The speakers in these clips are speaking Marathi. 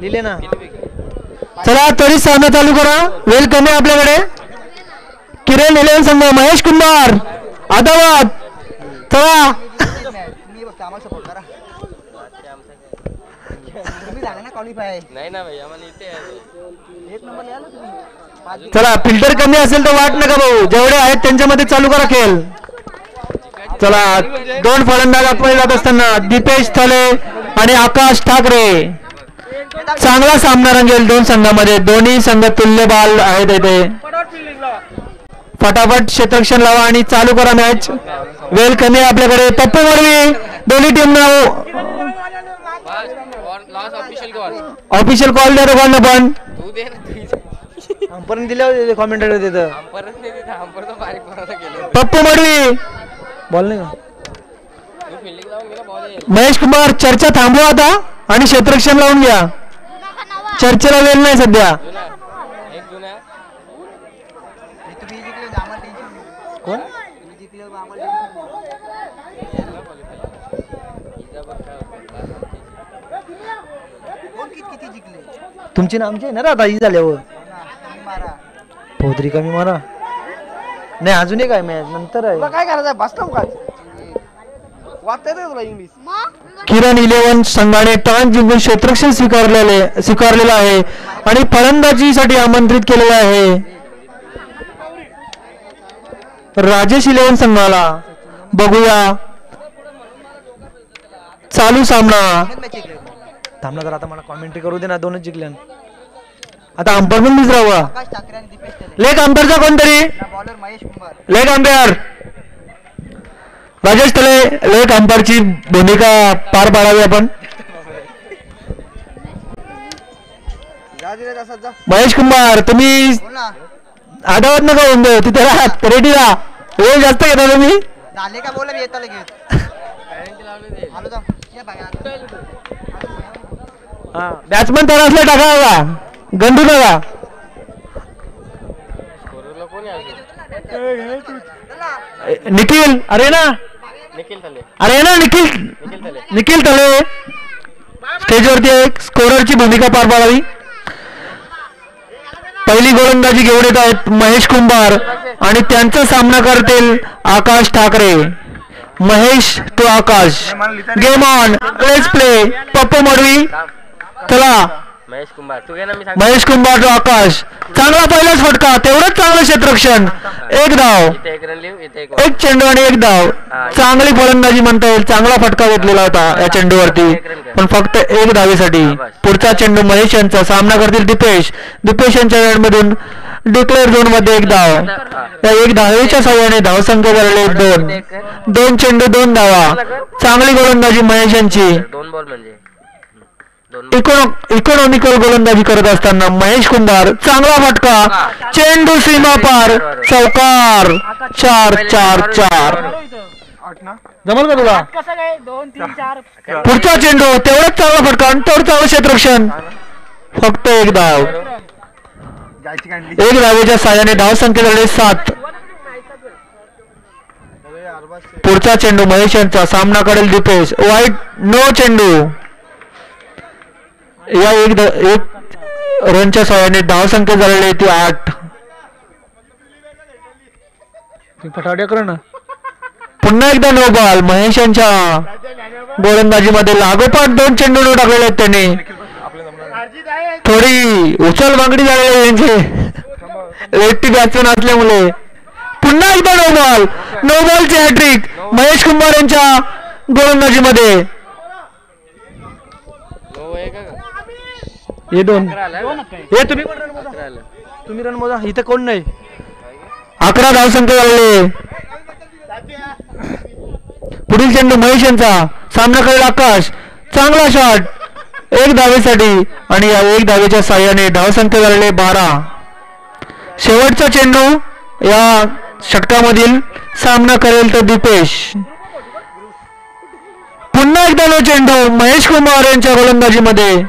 लिहिले ना. चला तरी सामना चालू करा. वेळ कमी आपल्याकडे. किरण 11 संघ महेश कुंभार आदाबाद. चला चला फिल्टर कमी असेल तर वाट नका भाऊ. जेवढे आहेत त्यांच्यामध्ये चालू करा खेळ. चला 2 फलंदाज आतमध्ये जात असताना दीपेश थले आणि आकाश ठाकरे. चांगला सामना रंगेल 2 संघामध्ये. दोन्ही संघ तुल्यबळ आहेत इथे. फटाफट क्षेत्ररक्षण लावा आणि चालू करा मॅच. वेळ कमी आहे आपल्याकडे. पप्पू मडवी दोन्ही टीम ऑफिशियल कॉल द्या दोघांना पण. अंपरने दिले कॉमेंटेटर तिथं. पप्पू मडवी बॉल नाही का. महेश कुमार चर्चा थांबवा आता आणि क्षेत्ररक्षण लावून घ्या. चर्चेला वेळ नाही सध्या. कोण तुमची नामची आहे ना आता ही झाल्यावर. पोत्री कमी मारा नाही. अजून एक आहे मॅच नंतर आहे. काय करायचं बसतो का तुला इंग्लिश. किरण 11 संघाने टॉस जिंकून क्षेत्ररक्षण स्वीकारलेलं आहे आणि फलंदाजीसाठी आमंत्रित केलेलं आहे. राजेश 11 संघाला बघूया चालू सामना. थांबला तर आता मला कॉमेंट्री करू दे ना. 2च जिंकल्या. आता अंपायर पण विसरावा. लेग अंपायरचा कोणतरी. लेग अंपायर राजेश तले. लेग अंपायरची भूमिका पार पाडावी आपण. महेश कुमार तुम्ही आदावत नका होऊन देऊ. तिथे राहत रेडी राहा. वेळ जास्त घेता तुम्ही. बॅट्समन तर असले टाका गंडू नका. निखिल अरे ना निखिल तले स्टेजवरती एक स्कोररची भूमिका पार पाडावी. पहिली गोलंदाजी घेऊन येत आहेत महेश कुंभार आणि त्यांचा सामना करतील Akash Thackeray. Mahesh to Akash. Game on. Let's play. Pappu Madvi. चला महेश कुंभार टू आकाश. चांगला पहिलाच फटका. तेवढंच चांगलं क्षेत्ररक्षण. 1 धाव. 1 चेंडू आणि 1 धाव. चांगली फलंदाजी म्हणता येईल. चांगला फटका घेतलेला होता या चेंडूवरती पण फक्त 1 धावेसाठी. पुढचा चेंडू महेश यांचा. सामना करतील दीपेश यांच्या वेळमधून डिक्लेअर झोन मध्ये 1 धाव. या 1 धावेच्या सहाय्याने धावसंख्या झालेले 2 चेंडू 2 धावा. चांगली गोलंदाजी महेश यांची. इकॉनॉमिकल गोलंदाजी करत असताना महेश कुंभार. चांगला फटका. चेंडू सीमा पार. चौकार. 4-4-4. जमल का तुला. पुढचा चेंडू. तेवढाच चांगला फटका आणि तेवढं चांगलं क्षेत्ररक्षण. फक्त 1 धाव. 1 धावेच्या साहाय्याने धावसंख्या झाली 7. पुढचा चेंडू महेश यांचा. सामना करेल दीपेश. वाईट नो चेंडू. या 1 रनच्या सहाय्याने धावसंख्या झालेली ती 8. फटाफट कर ना. पुन्हा एकदा नो बॉल. महेश यांच्या गोलंदाजीमध्ये लागोपाठ 2 चेंडू न टाकलेले आहेत त्यांनी. थोडी उचल बांगडी झालेली आहे यांचे लेफ्टी बॅट्समन असल्यामुळे. पुन्हा एकदा नो बॉल. नो बॉलची हॅट्रिक महेश कुंभार यांच्या गोलंदाजीमध्ये. हे 2 हे तुम्ही रन मोजा. इथं कोण नाही. 11 धावसंख्या झालेली. पुढील चेंडू महेश यांचा. सामना करेल आकाश. चांगला शॉट 1 धावेसाठी आणि या 1 धावेच्या साहाय्याने धावसंख्या झालेले 12. शेवटचा चेंडू या षटकामधील. सामना करेल तर दीपेश. पुन्हा एकदा नो चेंडू महेश कुमार यांच्या गोलंदाजीमध्ये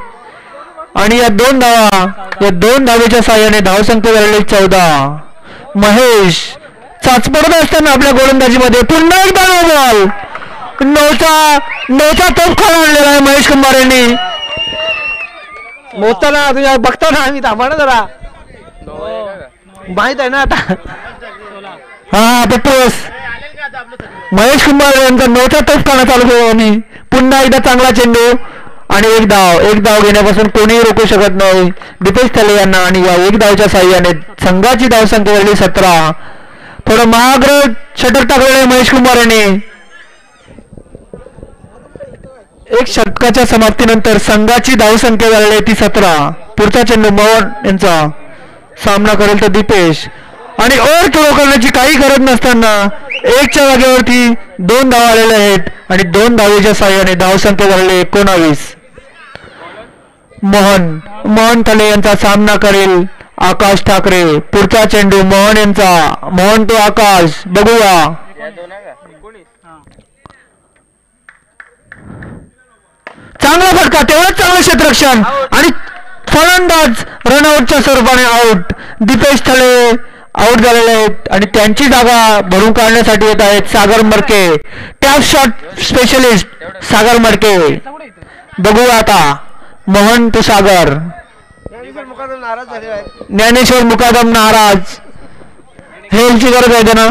आणि या 2 धावा. या 2 धावेच्या साहाय्याने धावसंख्या झालेली 14. महेश चाचपडत असताना आपल्या गोलंदाजीमध्ये पुन्हा एकदा नो बॉल. नऊचा तोफ खाऊन आणलेला आहे महेश कुंभार यांनी. मोजताना तुझ्या बघताना आम्ही थांबा ना जरा माहित आहे ना आता. हा पप्पूस महेश कुंभार यांचा 9चा तोफ खाणं चालू केला आणि पुन्हा एकदा चांगला चेंडू आणि एक धाव घेण्यापासून कोणीही रोखू शकत नाही दीपेश थले यांना. आणि या एक धावच्या साह्याने संघाची धावसंख्या झाली 17. थोडं महाग्र षटक टाकलेलं महेश कुंभार यांनी. एक षटकाच्या समाप्तीनंतर संघाची धावसंख्या झालेली ती 17. पुढचा चेंडू मोहन यांचा सामना करेल तर दीपेश आणि ओव्हर थ्रो करण्याची काही गरज नसताना 1च्या जागेवरती 2 धावा आलेल्या आहेत आणि 2 धावेच्या साह्याने धावसंख्या झालेली 19. मोहन थले यांचा सामना करेल आकाश ठाकरे. पुढचा चेंडू मोहन यांचा. मोहन तो आकाश. बघूया चांगला फटका तेवढंच चांगलं क्षेत्ररक्षण आणि फलंदाज रनआउटच्या स्वरूपाने आउट. दीपेश थले आउट झालेले आहेत आणि त्यांची जागा भरून काढण्यासाठी येत आहेत सागर मडके. टॅप शॉट स्पेशलिस्ट सागर मडके. बघूया आता मोहन तो सागर. ज्ञानेश्वर मुकादम नाराज. हेल्थची गरज आहे त्यांना.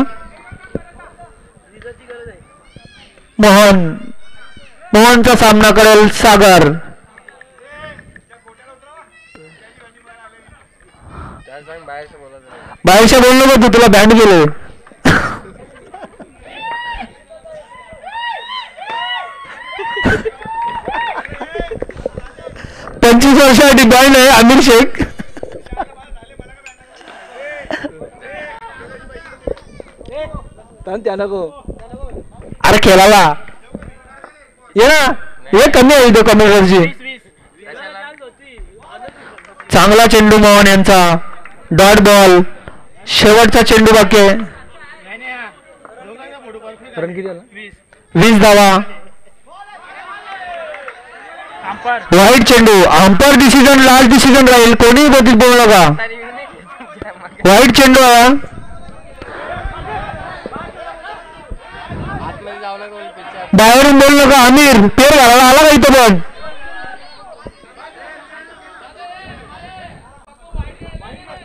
मोहनचा सामना करेल सागर. बाहेरच्या बोललो का तू तुला बँड गेलो. 25 वर्षासाठी बँड आहे आमिर शेख. अरे खेळाला ये ना हे कमी आहे तो कमेंटरची. चांगला चेंडू मोहन यांचा. Dot ball. शेवटचा चेंडू बाकी आहे. 20 धावा. व्हाईट चेंडू. अंपायर डिसिजन लास्ट डिसिजन राहील. कोणीही गतीत बोलू नका. व्हाईट चेंडू आहे. बाहेरून बोलू नका. आमिर पेर घालायला आला का इथं पण.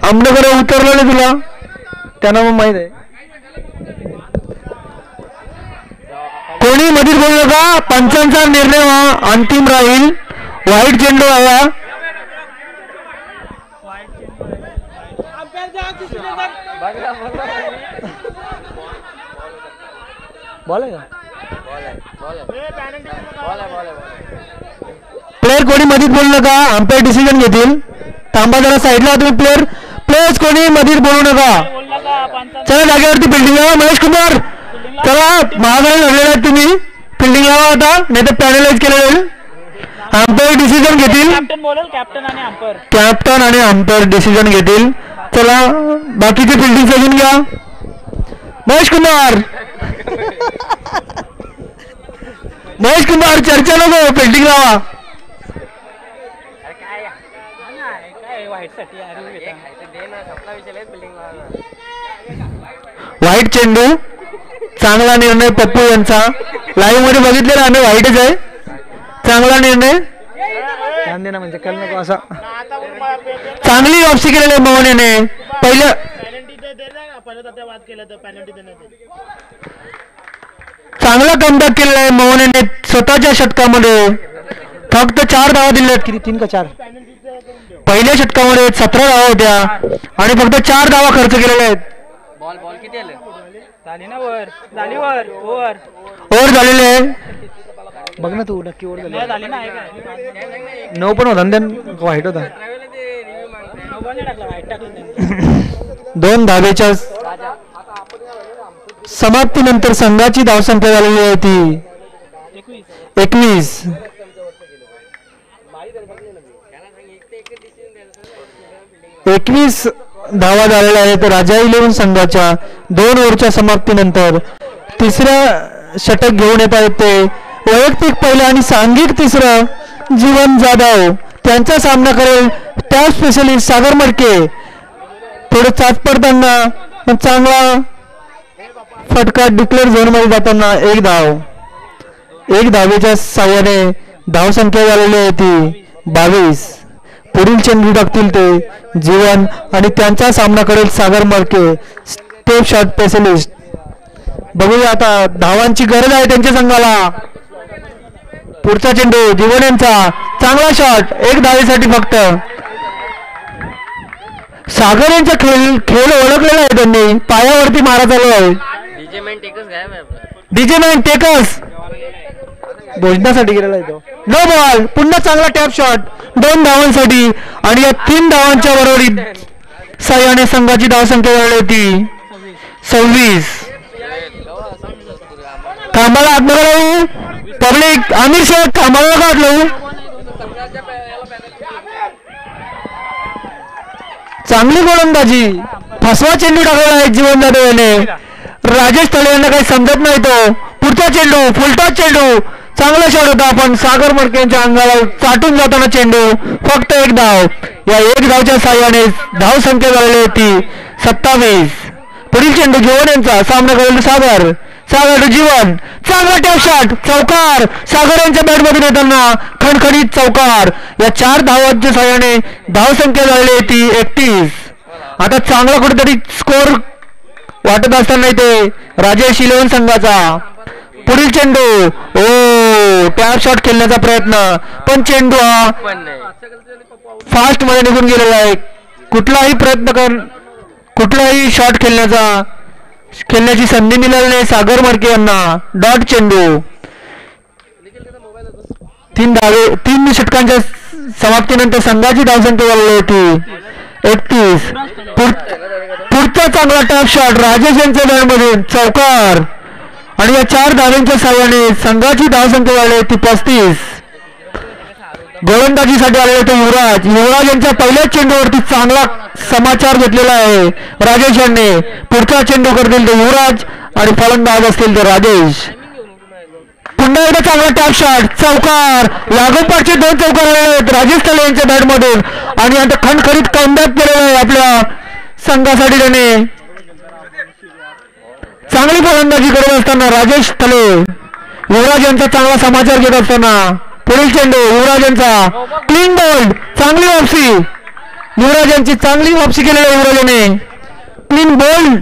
आमच्याकडे उतरलं नाही तुला त्यांना मग माहित आहे. कोणी मधीत बोलू नका. पंचांचा निर्णय हा अंतिम राहील. व्हाईट चेंडू आहे. बॉल आहे का प्लेयर कोणी मधीत बोलू नका. अंपायर डिसिजन घेतील. थांबा जरा साईडला तुम्ही. प्लेयर्स कोणी मधीत बोलू नका. चला जागेवरती फिल्डिंग लावा. महेश कुमार चला महागाई लढलेला आहेत तुम्ही. फिल्डिंग लावा आता नाही तर पॅनलाइज केलं जाईल. अंपायर डिसिजन घेतील. कॅप्टन आणि अंपायर डिसिजन घेतील. चला बाकीची फिल्डिंग सजून घ्या. महेश कुमार चर्चा नको. फिल्डिंग लावा. व्हाईट चेंडू. चांगला निर्णय पप्पू यांचा. लाईव्ह मध्ये बघितलेला आम्ही. व्हाईटच आहे. चांगला निर्णय. म्हणजे कल नको असा. चांगली वापसी केलेली आहे मोहन याने. पहिलं चांगला कमबॅक केलेला आहे मोहन याने स्वतःच्या षटकामध्ये. फक्त 4 धावा दिल्या. किती 3 का 4. पहिल्या षटकामध्ये 17 धावा होत्या आणि फक्त 4 धावा खर्च केलेल्या आहेत. ओव्हर झालेले आहे. बघ ना तू नक्की ओव्हर झाली. 9 पण होता. व्हाईट होता. 2 धावेच्या समाप्तीनंतर संघाची धावसंख्या झालेली आहे ती 21. 21 धावा झालेल्या आहेत राजा 11 संघाच्या. 2 ओव्हरच्या समाप्तीनंतर तिसऱ्या षटक घेऊन येत आहेत ते वैयक्तिक पहिलं आणि सांघिक तिसरं जीवन जाधव. त्यांचा सामना करेल टॅप स्पेशलिस्ट सागर मडके. थोडं चाच पडताना चांगला फटका. डिक्लेअर झोन मध्ये जाताना 1 धाव. एक धावेच्या साह्याने धावसंख्या झालेली आहे ती 22. पुढील चेंडू टाकतील ते जीवन आणि त्यांचा सामना करेल सागर मडके स्टेप शॉट स्पेशलिस्ट. बघूया आता धावांची गरज आहे त्यांच्या संघाला. पुढचा चेंडू जीवन यांचा चांगला शॉट 1 धावेसाठी फक्त. सागर यांचा खेळ ओळखलेला आहे त्यांनी पायावरती मारा चालू आहे. डीजे मॅन टेकस भोजनासाठी गेलेला आहे तो. No ball. पुन्हा चांगला टॅप शॉट 2 धावांसाठी आणि या 3 धावांच्या बरोबरीत साह्याने संघाची धावसंख्या झाली होती 26. कामाला आत्मकला पब्लिक आमिर शेख कामाला काढलो. चांगली गोलंदाजी. फसवा चेंडू टाकलेला आहे जीवन जाधव याने. राजेश तळे यांना काही समजत नाही तो. पुढचा चेंडू फुलटॉस चेंडू चांगला शॉट होता पण सागर मडके यांच्या अंगाला चाटून जाताना चेंडू फक्त 1 धाव. या 1 धावच्या साह्याने धावसंख्या झालेली होती 27. पुढील चेंडू जीवन यांचा सामना करेल सागर. सागर जीवन चांगला टॅप शॉट चौकार. सागर यांच्या बॅटमधून येताना खणखणीत चौकार. या 4 धावांच्या साह्याने धावसंख्या झालेली होती 31. आता चांगला कुठेतरी स्कोर वाटत असताना इथे राजेश 11 संघाचा. पुढील चेंडू टॅप शॉट खेळण्याचा प्रयत्न पण चेंडू हा फास्ट मध्ये निघून गेलेला आहे. कुठलाही शॉट खेळण्याची संधी मिळाली नाही सागर मडके यांना. डॉट चेंडू. 3 षटकांच्या समाप्तीनंतर संघाची धावसंख्या झालेली होती 31. पुढचा चांगला टॅप शॉट राजेश यांच्या बॅटमधून चौकार आणि या 4 धावांच्या साह्याने संघाची धावसंख्या झाली होती 35. गोलंदाजीसाठी आलेले होते युवराज यांच्या पहिल्याच चेंडूवरती चांगला समाचार घेतलेला आहे राजेश यांनी. पुढचा चेंडू करतील ते युवराज आणि फलंदाज असतील ते राजेश. पुन्हा एकदा चांगला टॅप शॉट चौकार. लागोपाठचे 2 चौकार आलेले आहेत राजेश तळे यांच्या बॅटमधून आणि आता खणखणीत कमबॅक केलेला आहे आपल्या संघासाठी. त्याने चांगली फलंदाजी करत असताना राजेश तळे युवराज यांचा चांगला समाचार घेत असताना. पुढील चेंडू युवराज यांचा क्लीन बॉल. चांगली वापसी युवराज यांची चांगली वापसी केलेली आहे युवराजाने. Clean ball.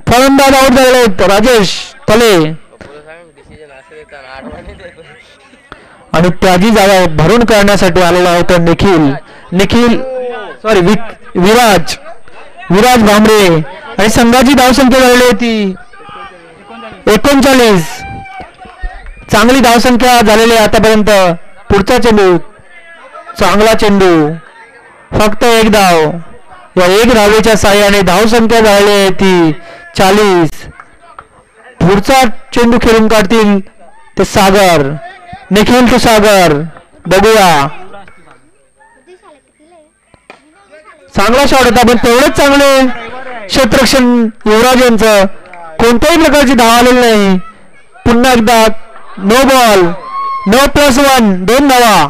फलंदाज आउट झालेले आहेत राजेश तळे आणि त्याची जागा भरून काढण्यासाठी आलेला होता विराज भांबरे आणि संघाची धावसंख्या झालेली होती 39. चांगली धावसंख्या झालेली आतापर्यंत. पुढचा चेंडू चांगला चेंडू फक्त 1 धाव. या 1 धावेच्या साह्याने धावसंख्या झालेली आहे ती 40. पुढचा चेंडू खेळून काढतील ते सागर. निखिल टू सागर. बघूया चांगला शॉट होता पण तेवढंच चांगले क्षेत्ररक्षण युवराज यांचं. कोणत्याही प्रकारची धाव आलेली नाही. पुन्हा एकदा नो बॉल. नो +1 2 धावा.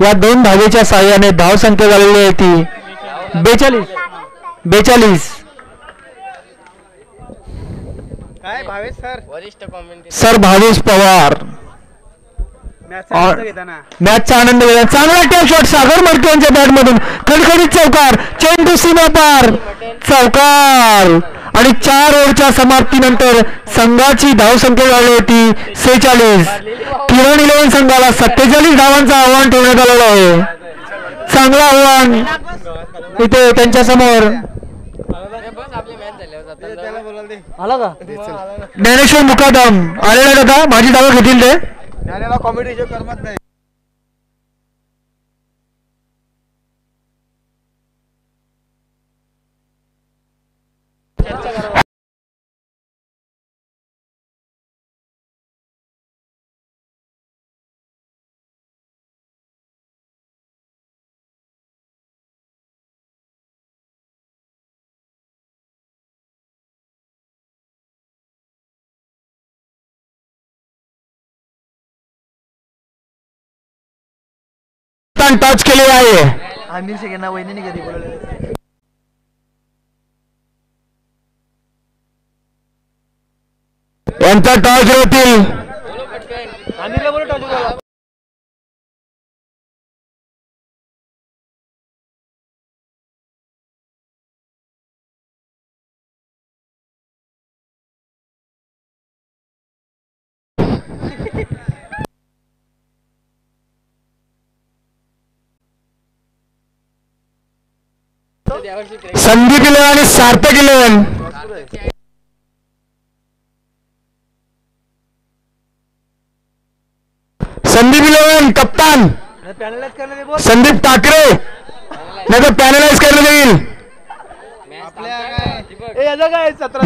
या 2 धावेच्या साह्याने धावसंख्या झालेली आहे ती 42. सर भावेश पवार मॅचचा आनंद घेताना चांगला टॅप शॉट सागर मडके यांच्या बॅटमधून खणखणीत चौकार. चेंडू सीमा पार चौकार आणि 4 ओव्हरच्या समाप्तीनंतर संघाची धावसंख्या झाली होती 46. किरण 11 संघाला 47 धावांचं आव्हान ठेवण्यात आलेलं आहे. चांगलं आव्हान इथे त्यांच्या समोर. आला का ज्ञानेश्वर मुकादम आलेला दादा माझी धावा घेतील ते. कॉमेडी करमत नाही. टच केलेला आहे. आमिर शेख यांना वहिनीने कधी बोलवले. यांचा टॉस होतील संदीप 11 आणि सार्थक 11. संदीप 11 कप्तान संदीप ठाकरे नाही तर पॅनलाइज करण्यात येईल.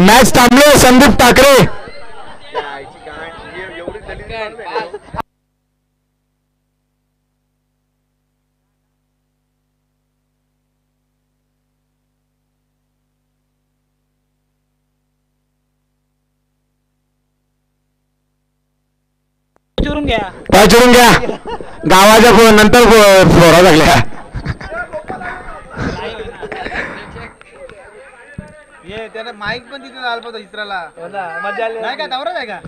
मॅच थांबलो. संदीप ठाकरे पाय चिरून घ्या. गावाच्या नंतर फोरा लागल्या. त्याने माईक पण तिथे लाल होता इस्राला मजा आली नाही का दौराच आहे का.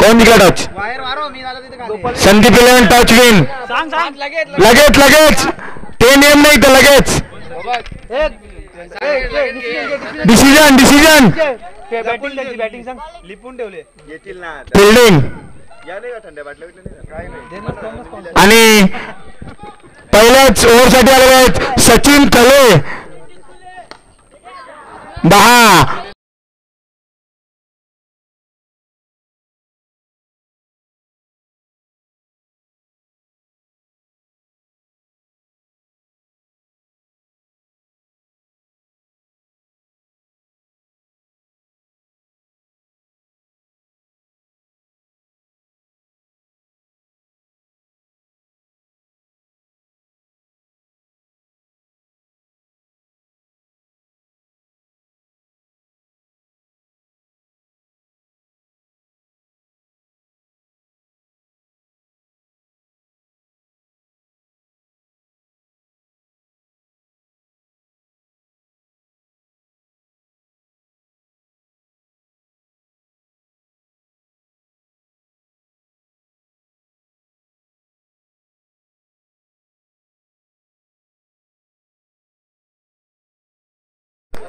कोण निघला टच. बाहेर मारो मी आला तिथे. Sandeep 11 touch win. लगेच लगेच ते नेम नाही तर लगेच डिसिजन डिसिजन. बॅटिंग सांग लिपून ठेवले येतील ना फिल्डिंग आणि पहिल्याच ओव्हरसाठी आलेले आहेत सचिन कले 10.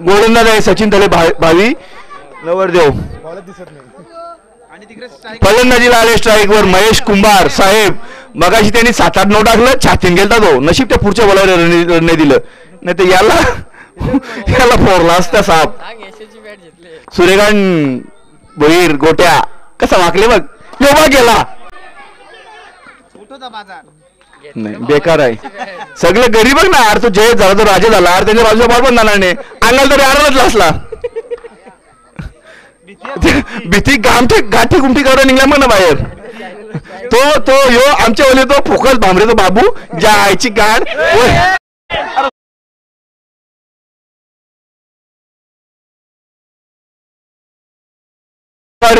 गोलंदाज आहे सचिन तले 22. नवरदेव फलंदाजीला आले स्ट्राईक वर महेश कुंभार साहेब. मगाशी त्यांनी 7-8 9 टाकलं. छातीन गेलता तो. नशीब त्या पुढच्या बॉलर रन दिलं नाही तर याला फोरला असता साप. सूर्यकांत भोईर गोट्या कसा वाकले बघ. योगा गेला नाही बेकार आहे सगळे गरीब ना. अरे तो जय झाला तो राजा झाला. अरे त्याच्या बाजूला बॉल पण जाणार नाही. अंगाला तरी आरामच असला. भीती गाठी गुमठी करून निघला मग ना बाहेर. तो यो आमच्या ओले तो फोकस भांबरे तो बाबू जायची गाड.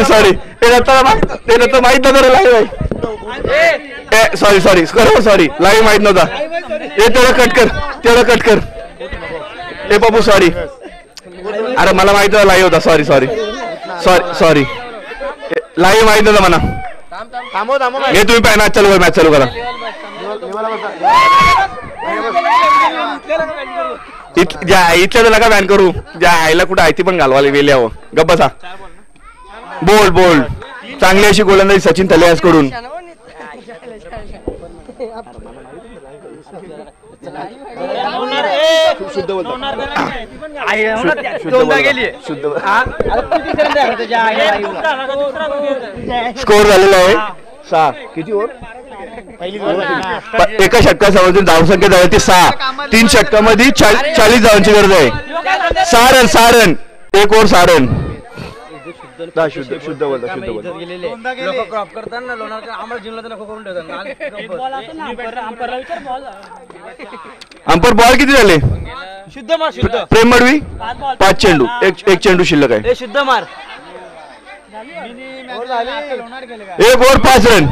सॉरी ते तर माहित नव्हतं लाईव्ह. सॉरी लाईव्ह माहित नव्हता. तेवढं कट कर ए बाबू सॉरी. अरे मला माहित नव्हतं लाईव्ह होता. सॉरी लाईव्ह माहित नव्हतं मला. हे तुम्ही मॅच चालू करा. इथल्या नका बॅन करू. ज्या आईला कुठं आहे ती पण घालवाली वेल्या हो. गप्प बसा. बोल्ड चांगली अशी गोलंदाजी सचिन तलेयास कडून. स्कोर झालेला आहे 6. किती ओव्हर एका षटकासमोर धावसंख्या झाली ती 6. 3 षटकामध्ये 40 धावांची गरज आहे. 6 रन 1 ओव्हर 6 रन. शुद्ध बोलता क्रॉप करताना लोणार आम्हाला जिल्ह्यात नको करून अंपर बॉल किती झाले. शुद्ध प्रेम मडवी 5 चेंडू 1 चेंडू शिल्लक आहे. शुद्ध मार 1 ओव्हर 5 रन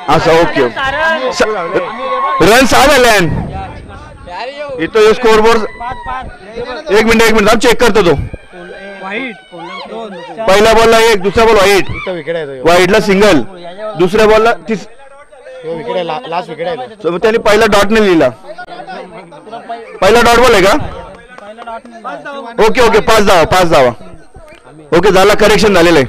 असं. ओके रन 6 झाले. इथं स्कोर बोर्ड 1 मिनिट चेक करतो तो. पहिल्या बॉलला 1 दुसऱ्या बॉल वाईटला सिंगल. दुसऱ्या बॉलला त्यांनी पहिला डॉट ने लिहिला. पहिला डॉट बॉल आहे का. ओके 5 धावा. ओके झाला करेक्शन झालेलं आहे.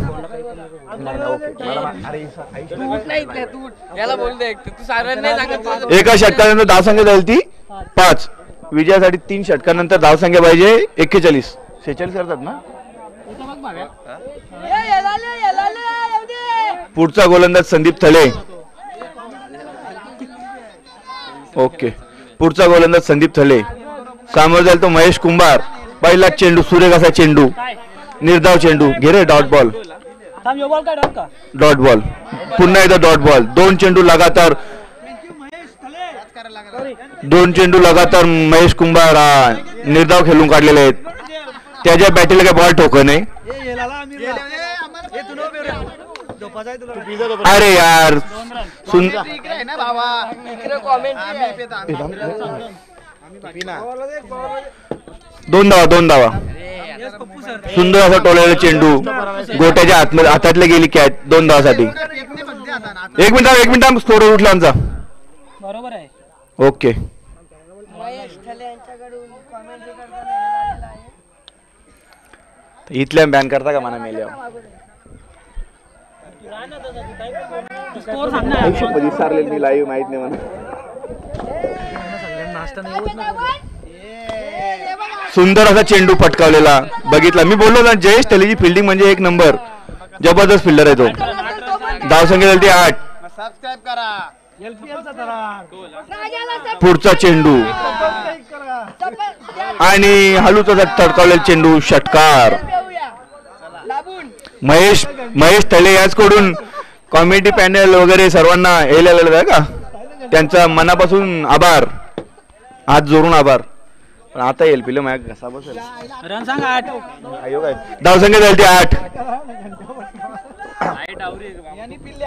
एका षटकानंतर धावसंख्या झाली ती 5. विजयासाठी 3 षटकानंतर धावसंख्या पाहिजे 41. 46 करतात ना. पुढचा गोलंदाज संदीप थले. ओके, पुढचा गोलंदाज संदीप थले. सामोर जाईल तो महेश कुंभार. पहिला चेंडू, सुरेख असा चेंडू, निर्धाव चेंडू. घे रे डॉट बॉल. डॉट बॉल, पुन्हा एकदा डॉट बॉल. 2 चेंडू लगातार, 2 चेंडू लगातार महेश कुंभार निर्धाव खेळून काढलेले आहेत. त्याच्या बॅटीला काय बॉल ठोक नाही. अरे यार, दोन धावा. सुंदर असा टोलेला चेंडू, गोट्याच्या हातातले गेली कॅच. 2 धावासाठी. एक मिनिट स्कोर उठला आमचा. बरोबर आहे. ओके, इथल्या बॅन करता का म्हणा मेल्या. मी लाईव्ह माहित नाही म्हणा. सुंदर असा चेंडू पटकावलेला बघितला. मी बोललो ना, जयेश थलेची फिल्डिंग म्हणजे 1 नंबर. जबरदस्त फिल्डर आहे तो. धावसंख्या झाली 8. पुढचा चेंडू आणि हलूचा तडकावलेला चेंडू. षटकार. महेश थले याचकडून कॉमेडी पॅनल वगैरे सर्वांना यायला आहे का, त्यांचा मनापासून आभार, हात जोडून आभार. पण आता येईल पिलं माझ्या घसा बसेल. धावसंख्या झाली 8.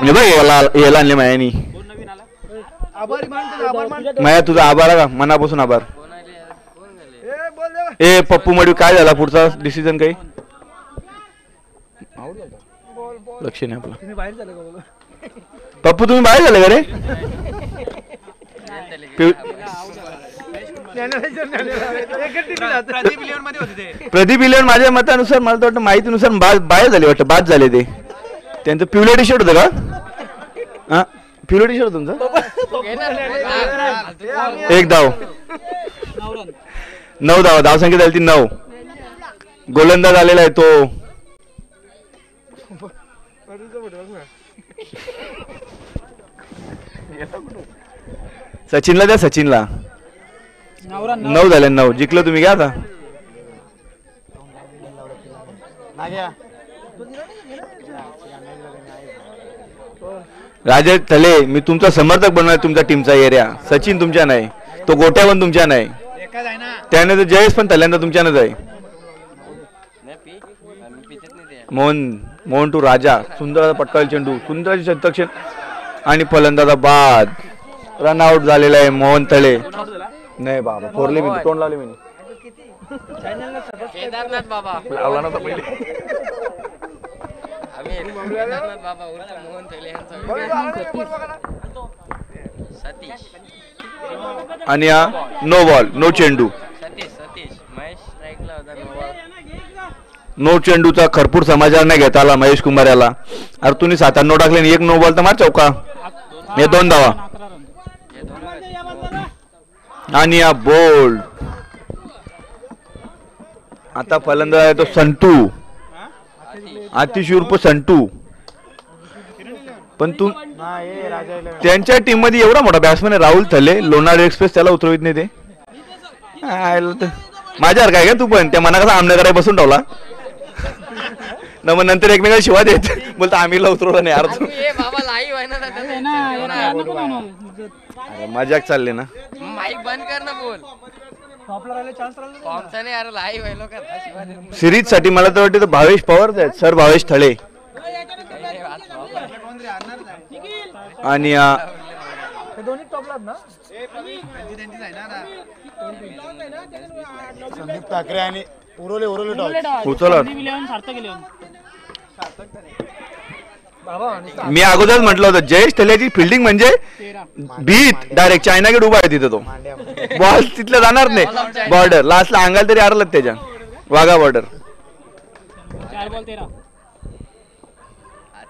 म्हणजे बघ याला आणले मायानी. माया तुझा आभार आहे का, मनापासून आभार. ए पप्पू मडवी, काय झाला पुढचा डिसिजन? काही लक्ष नाही आपलं. पप्पू तुम्ही बाहेर झाले का रे? प्रदीप इलेवन माझ्या मतानुसार, मला तर वाटतं माहितीनुसार बाहेर झाले वाटतं, बाद झाले ते. त्यांचं पिवळं टी शर्ट होतं का? हा, पिवळं टी शर्ट तुमचं. 1 धाव. 9 धावा. धावसंख्या झाली ती 9. गोलंदाज आलेला आहे तो सचिनला द्या. सचिनला 9 झाले. 9 जिंकलं तुम्ही. घ्या आता. राजेश थले, मी तुमचा समर्थक बनवणार. तुमच्या टीमचा एरिया. सचिन तुमच्या नाही, तो गोट्या पण तुमच्या नाही, त्याने तर जयेश पण थल्यांदा तुमच्यानंच आहे. मोहन टू राजा. सुंदर पटकावलेला चेंडू, सुंदर शतक आणि फलंदाजा बाद. रनआउट झालेला आहे मोहन थले. नाही बाबा, फोरले मी तोंड लावले. मी केदारनाथ बाबा लावला नव्हता पहिले. केदारनाथ बाबा उलटा मोहन थैले यांचा सतीश. आणि हा नो बॉल, नो चेंडू. सतीश महेश स्ट्राईकला होता. नो बॉल, नो चेंडूचा खरपूर समाचार नाही घेता आला महेश कुंभार याला. अरे तुम्ही 7-9 टाकले, 1 नो बॉल तर मार चौका. हे 2 धावा. आणि हा बोल्ड. आता फलंदाज आहे तो संतू, आतिश उर्फ संतू. पण तू त्यांच्या टीम मध्ये एवढा मोठा बॅट्समॅन आहे राहुल थले. लोणार एक्सप्रेस त्याला उतरवित नाही ते. माझ्यावर काय का तू पण त्या मना कसा आमने करायला बसून ठेवला ना. मग नंतर एकमेकाला शिवा देत बोलता आम्हीला उतरवलं नाही. अर्थ मजाक चालले ना. माईक बंद कर ना. बोल. सिरीज साठी मला तर वाटतं भावेश पवार आहेत. सर भावेश थळे. आणि संदीप ठाकरे आणि उरवले उचला. मी अगोदरच म्हटलं होतं जयेश थलेची फिल्डिंग म्हणजे भीत डायरेक्ट चायना गेट उभा आहे तिथे. तो बॉल तिथलं जाणार नाही. बॉर्डर लास्टला अंगाल तरी आरलं त्याच्या वाघा बॉर्डर.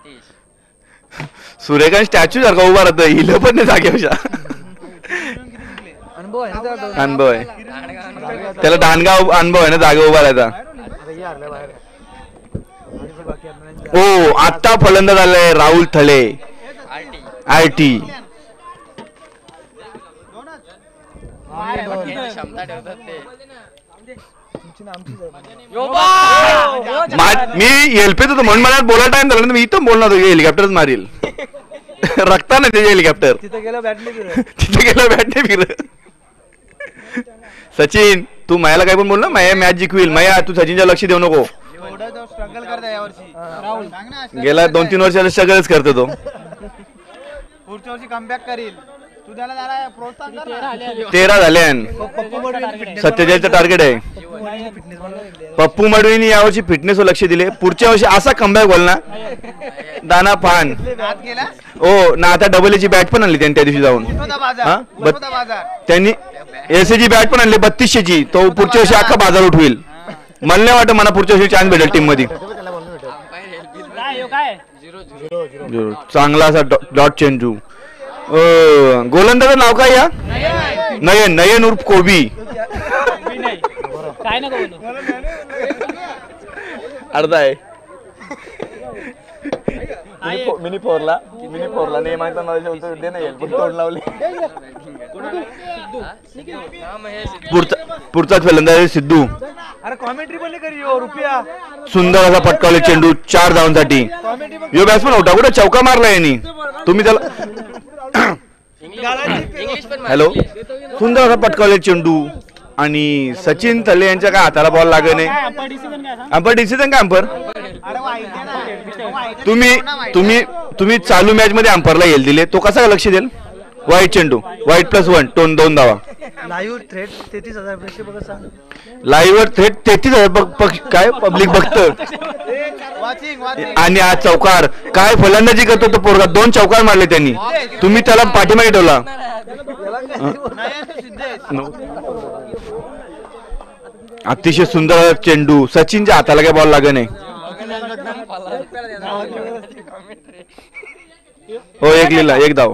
सतीश सूर्यकांत स्टॅच्यू सारखा उभा राहतो हिल पण नाही जागेवशा अनुभव आहे ना त्याला. अनुभव आहे त्याला दांडगाव अनुभव आहे ना जागा उभा राहायचा. ओ आता फलंदाज आलाय राहुल थळे आयटी. क्षमता ठेवतात ते. मी हेल्पेत होतो म्हणून मला बोलायला टाइम झाला ना मी इथं बोलणार होतो हेलिकॉप्टरच मारील रक्ता नाही त्याचे हेलिकॉप्टर तिथे गेलं बॅटली तिथे गेलं बॅट नाही फिर. सचिन तू मायाला काय पण बोल ना माया मॅच जिंकविल माया तू सचिनच्या लक्ष देऊ नको. स्ट्रगल करता यावर्षी गेला 2-3 वर्षाला स्ट्रगलच करतो तो. पुढच्या वर्षी कमबॅक करील तू त्याला जरा प्रोत्साहन कर ना. 13 झाले 47चं टार्गेट आहे. पप्पू मडवीने यावर्षी फिटनेसवर लक्ष दिले. पुढच्या वर्षी असा कमबॅक बोल ना दाना पान हो ना. आता डबल ची बॅट पण आणली त्यांनी त्या दिवशी जाऊन त्यांनी एसएची बॅट पण आणली 3200ची. तो पुढच्या वर्षी अख्खा बाजार उठवेल. मला नाही वाटत मला पुढच्या वर्षी चान्स भेटेल टीम मध्ये. चांगला असा डॉट चेंडू. गोलंदाजाचं नाव काय या नयन नयन उर्फ कोबी. काय नको बोलू. अर्धा आहे मिनी फोरला नाही मागता मला दे नाही तोड लावली. पुढचाच फलंदाज आहे सिद्धू. अरे कॉमेंट्री पण करी रुपया. सुंदर असा पटकावले चेंडू 4 धावांसाठी. यो बॅट्समन होता कुठे चौका मारला यांनी. तुम्ही त्याला इंग्लिश पण हॅलो सुंदर असा पटकावले चेंडू आणि सचिन थले यांच्या काय हाताला बॉल लागत नाही. अंपर डिसिजन काय अंपर तुम्ही चालू मॅच मध्ये अंपरला येईल दिले तो कसा लक्ष देईल. वाईट चेंडू वाईट +1 2 धावा. लाईव्ह थ्रेट 33,000 प्रेक्षक बघा सांग. लाईव्ह वर थेट 33,000 काय पब्लिक बघतं. आणि आज चौकार काय फलंदाजी करतो तो पोरगा. 2 चौकार मारले त्यांनी. तुम्ही त्याला पाठीमागे ठेवला. अतिशय सुंदर चेंडू. सचिनच्या हाताला काय बॉल लागत नाही. हो एक लिहिला 1 धाव.